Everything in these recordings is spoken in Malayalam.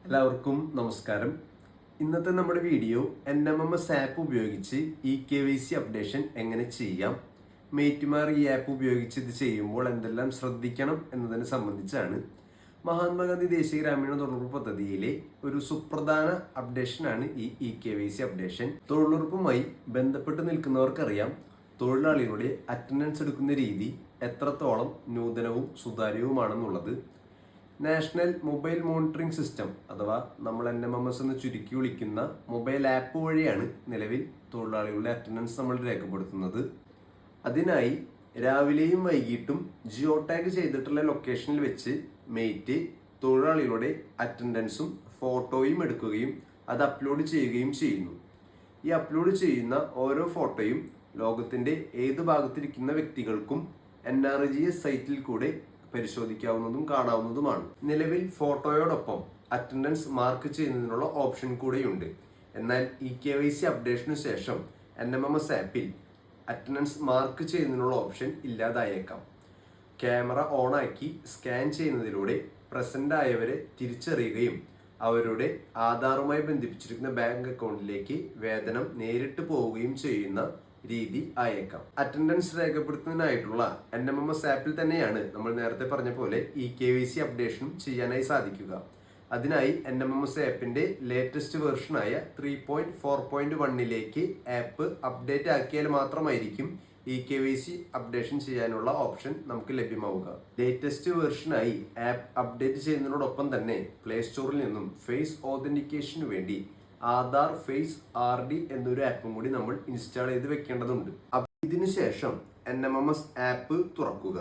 എല്ലാവർക്കും നമസ്കാരം. ഇന്നത്തെ നമ്മുടെ വീഡിയോ NMMS ആപ്പ് ഉപയോഗിച്ച് KYC അപ്ഡേഷൻ എങ്ങനെ ചെയ്യാം, മേറ്റുമാർ ഈ ആപ്പ് ഉപയോഗിച്ച് ഇത് ചെയ്യുമ്പോൾ എന്തെല്ലാം ശ്രദ്ധിക്കണം എന്നതിനെ സംബന്ധിച്ചാണ്. മഹാത്മാഗാന്ധി ദേശീയ ഗ്രാമീണ തൊഴിലുറപ്പ് പദ്ധതിയിലെ ഒരു സുപ്രധാന അപ്ഡേഷനാണ് ഈ KYC അപ്ഡേഷൻ. തൊഴിലുറപ്പുമായി ബന്ധപ്പെട്ട് നിൽക്കുന്നവർക്കറിയാം, തൊഴിലാളികളുടെ അറ്റൻഡൻസ് എടുക്കുന്ന രീതി എത്രത്തോളം നൂതനവും സുതാര്യവുമാണെന്നുള്ളത്. നാഷണൽ മൊബൈൽ മോണിറ്ററിംഗ് സിസ്റ്റം അഥവാ നമ്മൾ NMMS എന്ന് ചുരുക്കി വിളിക്കുന്ന മൊബൈൽ ആപ്പ് വഴിയാണ് നിലവിൽ തൊഴിലാളികളുടെ അറ്റൻഡൻസ് നമ്മൾ രേഖപ്പെടുത്തുന്നത്. അതിനായി രാവിലെയും വൈകിട്ടും ജിയോ ടാഗ് ചെയ്തിട്ടുള്ള ലൊക്കേഷനിൽ വെച്ച് മേറ്റ് തൊഴിലാളികളുടെ അറ്റൻഡൻസും ഫോട്ടോയും എടുക്കുകയും അത് അപ്ലോഡ് ചെയ്യുകയും ചെയ്യുന്നു. ഈ അപ്ലോഡ് ചെയ്യുന്ന ഓരോ ഫോട്ടോയും ലോകത്തിന്റെ ഏത് ഭാഗത്തിരിക്കുന്ന വ്യക്തികൾക്കും NRGS സൈറ്റിൽ കൂടെ പരിശോധിക്കാവുന്നതും കാണാവുന്നതുമാണ്. നിലവിൽ ഫോട്ടോയോടൊപ്പം അറ്റൻഡൻസ് മാർക്ക് ചെയ്യുന്നതിനുള്ള ഓപ്ഷൻ കൂടെയുണ്ട്. എന്നാൽ KYC അപ്ഡേഷനു ശേഷം NMMS ആപ്പിൽ അറ്റൻഡൻസ് മാർക്ക് ചെയ്യുന്നതിനുള്ള ഓപ്ഷൻ ഇല്ലാതായേക്കാം. ക്യാമറ ഓണാക്കി സ്കാൻ ചെയ്യുന്നതിലൂടെ പ്രസന്റ് ആയവരെ തിരിച്ചറിയുകയും അവരുടെ ആധാറുമായി ബന്ധിപ്പിച്ചിരിക്കുന്ന ബാങ്ക് അക്കൗണ്ടിലേക്ക് വേതനം നേരിട്ട് പോവുകയും ചെയ്യുന്ന രീതി ആയേക്കാം. അറ്റൻഡൻസ് രേഖപ്പെടുത്തുന്നതിനായിട്ടുള്ള NMMS ആപ്പിൽ തന്നെയാണ് നമ്മൾ നേരത്തെ പറഞ്ഞ പോലെ KYC അപ്ഡേഷനും ചെയ്യാനായി സാധിക്കുക. അതിനായി NMMS ആപ്പിന്റെ ലേറ്റസ്റ്റ് വെർഷനായ 3.4.1 ആപ്പ് അപ്ഡേറ്റ് ആക്കിയാൽ മാത്രമായിരിക്കും KYC അപ്ഡേഷൻ ചെയ്യാനുള്ള ഓപ്ഷൻ നമുക്ക് ലഭ്യമാവുക. ലേറ്റസ്റ്റ് വെർഷനായി ആപ്പ് അപ്ഡേറ്റ് ചെയ്യുന്നതിനോടൊപ്പം തന്നെ പ്ലേ സ്റ്റോറിൽ നിന്നും ഫേസ് ഓതന്റിക്കേഷനു വേണ്ടി ആധാർ ഫേസ് RD എന്നൊരു ആപ്പും കൂടി നമ്മൾ ഇൻസ്റ്റാൾ ചെയ്ത് വെക്കേണ്ടതുണ്ട്. ഇതിനുശേഷം NMMS ആപ്പ് തുറക്കുക.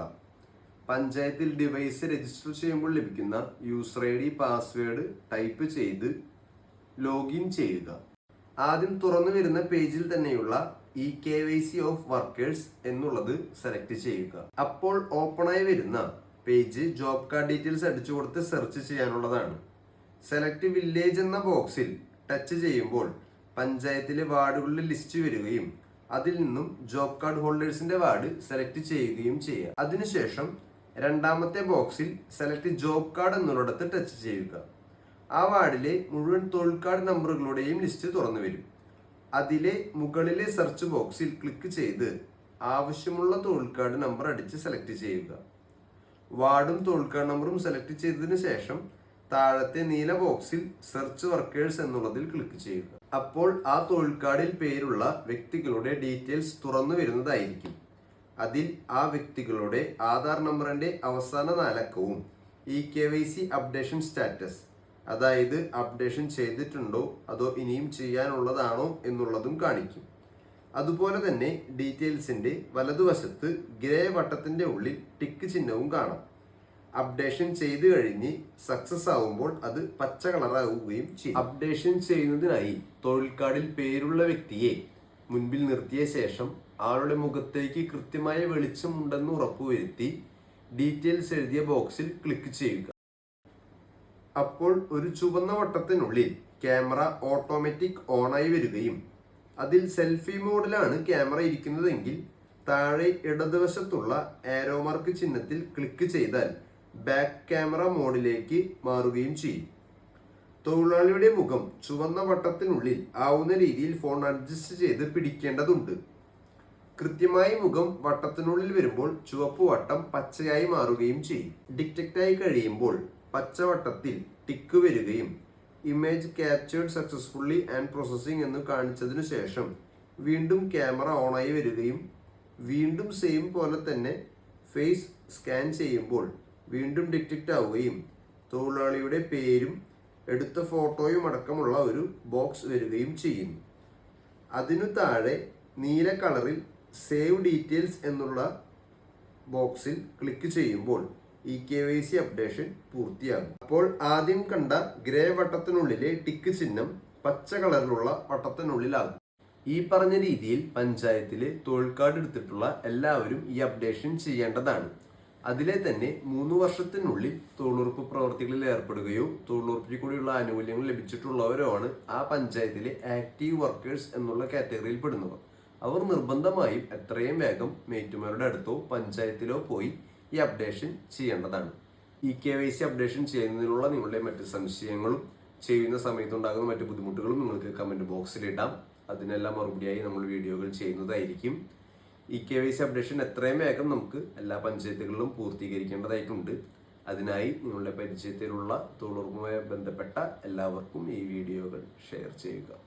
പഞ്ചായത്തിൽ ഡിവൈസ് രജിസ്റ്റർ ചെയ്യുമ്പോൾ ലഭിക്കുന്ന യൂസർ ID പാസ്വേഡ് ടൈപ്പ് ചെയ്ത് ലോഗിൻ ചെയ്യുക. ആദ്യം തുറന്നു വരുന്ന പേജിൽ തന്നെയുള്ള KYC ഓഫ് വർക്കേഴ്സ് എന്നുള്ളത് സെലക്ട് ചെയ്യുക. അപ്പോൾ ഓപ്പണായി വരുന്ന പേജ് ജോബ് കാർഡ് ഡീറ്റെയിൽസ് അടിച്ചു കൊടുത്ത് സെർച്ച് ചെയ്യാനുള്ളതാണ്. സെലക്ട് വില്ലേജ് എന്ന ബോക്സിൽ ടച്ച് ചെയ്യുമ്പോൾ പഞ്ചായത്തിലെ വാർഡുകളുടെ ലിസ്റ്റ് വരികയും അതിൽ നിന്നും ജോബ് കാർഡ് ഹോൾഡേഴ്സിന്റെ വാർഡ് സെലക്ട് ചെയ്യുകയും ചെയ്യാം. അതിനുശേഷം രണ്ടാമത്തെ ബോക്സിൽ സെലക്ട് ജോബ് കാർഡ് എന്നുള്ളിടത്ത് ടച്ച് ചെയ്യുക. ആ വാർഡിലെ മുഴുവൻ തൊഴിൽ കാർഡ് നമ്പറുകളുടെയും ലിസ്റ്റ് തുറന്നു വരും. അതിലെ മുകളിലെ സെർച്ച് ബോക്സിൽ ക്ലിക്ക് ചെയ്ത് ആവശ്യമുള്ള തൊഴിൽ കാർഡ് നമ്പർ അടിച്ച് സെലക്ട് ചെയ്യുക. വാർഡും തൊഴിൽ കാർഡ് നമ്പറും സെലക്ട് ചെയ്തതിനു ശേഷം താഴത്തെ നീല ബോക്സിൽ സെർച്ച് വർക്കേഴ്സ് എന്നുള്ളതിൽ ക്ലിക്ക് ചെയ്യുക. അപ്പോൾ ആ തൊഴിൽ കാർഡിൽ പേരുള്ള വ്യക്തികളുടെ ഡീറ്റെയിൽസ് തുറന്നു വരുന്നതായിരിക്കും. അതിൽ ആ വ്യക്തികളുടെ ആധാർ നമ്പറിന്റെ അവസാന 4 അക്കവും KYC അപ്ഡേഷൻ സ്റ്റാറ്റസ്, അതായത് അപ്ഡേഷൻ ചെയ്തിട്ടുണ്ടോ അതോ ഇനിയും ചെയ്യാനുള്ളതാണോ എന്നുള്ളതും കാണിക്കും. അതുപോലെ തന്നെ ഡീറ്റെയിൽസിന്റെ വലതുവശത്ത് ഗ്രേ വട്ടത്തിന്റെ ഉള്ളിൽ ടിക്ക് ചിഹ്നവും കാണാം. അപ്ഡേഷൻ ചെയ്തു കഴിഞ്ഞ് സക്സസ് ആവുമ്പോൾ അത് പച്ച കളറാവുകയും ചെയ്യും. അപ്ഡേഷൻ ചെയ്യുന്നതിനായി തൊഴിൽ കാർഡിൽ പേരുള്ള വ്യക്തിയെ മുൻപിൽ നിർത്തിയ ശേഷം ആളുടെ മുഖത്തേക്ക് കൃത്യമായ വെളിച്ചമുണ്ടെന്ന് ഉറപ്പുവരുത്തി ഡീറ്റെയിൽസ് എഴുതിയ ബോക്സിൽ ക്ലിക്ക് ചെയ്യുക. അപ്പോൾ ഒരു ചുവന്ന വട്ടത്തിനുള്ളിൽ ക്യാമറ ഓട്ടോമാറ്റിക് ഓണായി വരികയും അതിൽ സെൽഫി മോഡിലാണ് ക്യാമറ ഇരിക്കുന്നതെങ്കിൽ താഴെ ഇടതുവശത്തുള്ള ആരോ മാർക്ക് ചിഹ്നത്തിൽ ക്ലിക്ക് ചെയ്താൽ ബാക്ക് ക്യാമറ മോഡിലേക്ക് മാറുകയും ചെയ്യും. തൊഴിലാളിയുടെ മുഖം ചുവന്ന വട്ടത്തിനുള്ളിൽ ആവുന്ന രീതിയിൽ ഫോൺ അഡ്ജസ്റ്റ് ചെയ്ത് പിടിക്കേണ്ടതുണ്ട്. കൃത്യമായി മുഖം വട്ടത്തിനുള്ളിൽ വരുമ്പോൾ ചുവപ്പ് വട്ടം പച്ചയായി മാറുകയും ചെയ്യും. ഡിറ്റക്റ്റായി കഴിയുമ്പോൾ പച്ചവട്ടത്തിൽ ടിക്ക് വരികയും image captured successfully and processing എന്ന് കാണിച്ചതിനു ശേഷം വീണ്ടും ക്യാമറ ഓണായി വരികയും വീണ്ടും സെയിം പോലെ തന്നെ ഫേസ് സ്കാൻ ചെയ്യുമ്പോൾ വീണ്ടും ഡിറ്റക്റ്റ് ആവുകയും തൊഴിലാളിയുടെ പേരും എടുത്ത ഫോട്ടോയും അടക്കമുള്ള ഒരു ബോക്സ് വരികയും ചെയ്യുന്നു. അതിനു താഴെ നീല കളറിൽ സേവ് ഡീറ്റെയിൽസ് എന്നുള്ള ബോക്സിൽ ക്ലിക്ക് ചെയ്യുമ്പോൾ KYC അപ്ഡേഷൻ പൂർത്തിയാകും. അപ്പോൾ ആദ്യം കണ്ട ഗ്രേ വട്ടത്തിനുള്ളിലെ ടിക്ക് ചിഹ്നം പച്ച കളറിലുള്ള വട്ടത്തിനുള്ളിലാകും. ഈ പറഞ്ഞ രീതിയിൽ പഞ്ചായത്തിലെ തൊഴിൽ കാർഡ് എടുത്തിട്ടുള്ള എല്ലാവരും ഈ അപ്ഡേഷൻ ചെയ്യേണ്ടതാണ്. അതിലെ തന്നെ 3 വർഷത്തിനുള്ളിൽ തൊഴിലുറപ്പ് പ്രവർത്തികളിൽ ഏർപ്പെടുകയോ തൊഴിലുറപ്പിൽ കൂടിയുള്ള ആനുകൂല്യങ്ങൾ ലഭിച്ചിട്ടുള്ളവരോ ആണ് ആ പഞ്ചായത്തിലെ ആക്റ്റീവ് വർക്കേഴ്സ് എന്നുള്ള കാറ്റഗറിയിൽ പെടുന്നവർ. അവർ നിർബന്ധമായും എത്രയും വേഗം മേറ്റുമാരുടെ അടുത്തോ പഞ്ചായത്തിലോ പോയി ഈ അപ്ഡേഷൻ ചെയ്യേണ്ടതാണ്. KYC അപ്ഡേഷൻ ചെയ്യുന്നതിനുള്ള നിങ്ങളുടെ മറ്റ് സംശയങ്ങളും ചെയ്യുന്ന സമയത്തുണ്ടാകുന്ന മറ്റു ബുദ്ധിമുട്ടുകളും നിങ്ങൾക്ക് കമൻറ്റ് ബോക്സിൽ ഇടാം. അതിനെല്ലാം മറുപടിയായി നമ്മൾ വീഡിയോകൾ ചെയ്യുന്നതായിരിക്കും. ഈ KYC അപ്ഡേഷൻ എത്രയും വേഗം നമുക്ക് എല്ലാ പഞ്ചായത്തുകളിലും പൂർത്തീകരിക്കേണ്ടതായിട്ടുണ്ട്. അതിനായി നിങ്ങളുടെ പരിചയത്തിലുള്ള തൊഴിലുറപ്പുമായി ബന്ധപ്പെട്ട എല്ലാവർക്കും ഈ വീഡിയോകൾ ഷെയർ ചെയ്യുക.